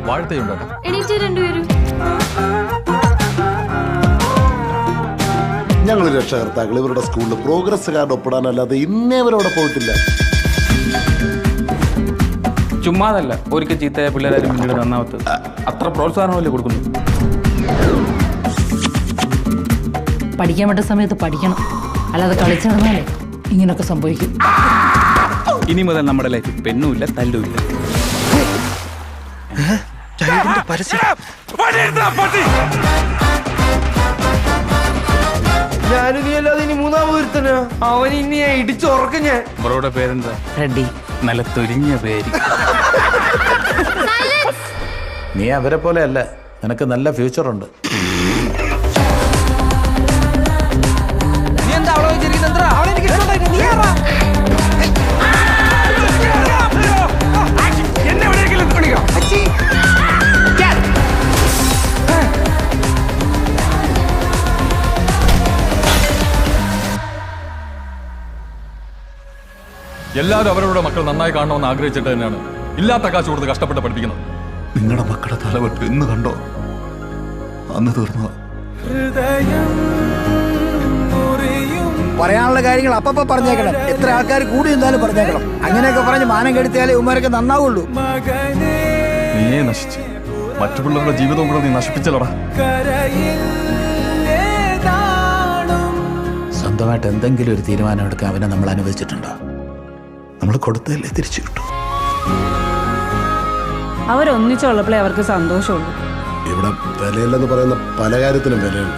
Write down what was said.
വാഴത്തയുണ്ടോ? എണീറ്റ് രണ്ടുപേരും. ഞങ്ങൾ രക്ഷകർത്താക്കൾ ഇവരുടെ സ്കൂളിൽ പ്രോഗ്രസ് കാർഡ് ഒപ്പിടാനല്ലാതെ ഇന്നേവരവിടെ പോയിട്ടില്ല. ചുമ്മാതല്ല ഒരിക്കൽ ചീത്തയായ പിള്ളേരാരും പിന്നീട് നന്നാവത്ത്. അത്ര പ്രോത്സാഹനമല്ലേ കൊടുക്കുന്നു. പഠിക്കാൻ പറ്റുന്ന സമയത്ത് പഠിക്കണം, അല്ലാതെ കളിച്ചടന്നാലേ ഇങ്ങനൊക്കെ സംഭവിക്കും. ഇനി മുതൽ നമ്മുടെ ലൈഫ് പെണ്ണുമില്ല തല്ലുമില്ല. ഞാനും നീ അല്ലാതെ ഇനി മൂന്നാമത് ഒരുത്തനാ. അവൻ ഇനി ഇടിച്ചുറക്കം ഞാൻ. അവരുടെ പേരെന്താ? റെഡി. നല്ല തൊരിഞ്ഞ പേര്. നീ അവരെ പോലെ അല്ല, നിനക്ക് നല്ല ഫ്യൂച്ചറുണ്ട്. നീ എന്താ അവളെ വെച്ചിരിക്കുന്നത്? അവളെ എനിക്ക് ഇഷ്ടമുണ്ടായിരുന്നു. നീ ആരാ? എന്നെ എവിടെയെങ്കിലും വിളിക്കാം. എല്ലാവരും അവരവരുടെ മക്കൾ നന്നായി കാണണമെന്ന് ആഗ്രഹിച്ചിട്ട് തന്നെയാണ് ഇല്ലാത്ത കാശ് കൊടുത്ത് കഷ്ടപ്പെട്ട് പഠിപ്പിക്കുന്നത്. നിങ്ങളുടെ മക്കളുടെ തലവെട്ട് എന്ന് കണ്ടോ അന്ന് തീർന്നതാ. പറയാനുള്ള കാര്യങ്ങൾ അപ്പപ്പ പറഞ്ഞേക്കണം. എത്ര ആൾക്കാർ കൂടി നിന്നാലും പറഞ്ഞേക്കണം. അങ്ങനെയൊക്കെ പറഞ്ഞ് മാനം കെടുത്തിയാലേ ഉമ്മാരൊക്കെ നന്നാവുള്ളൂ. നീയേ നശിച്ചു, മറ്റു പിള്ളേരുടെ ജീവിതവും കൂടെ നീ നശിപ്പിച്ചല്ലടാ. സ്വന്തമായിട്ട് എന്തെങ്കിലും ഒരു തീരുമാനം എടുക്കാൻ അവനെ നമ്മൾ അനുവദിച്ചിട്ടുണ്ടോ? നമ്മൾ കൊടുത്തതല്ലേ തിരിച്ചു കിട്ടും. അവരൊന്നിച്ചുള്ളപ്പോഴേ അവർക്ക് സന്തോഷമുള്ളൂ. ഇവിടെ വിലയില്ലെന്ന് പറയുന്ന പല കാര്യത്തിനും വിലയുണ്ട്.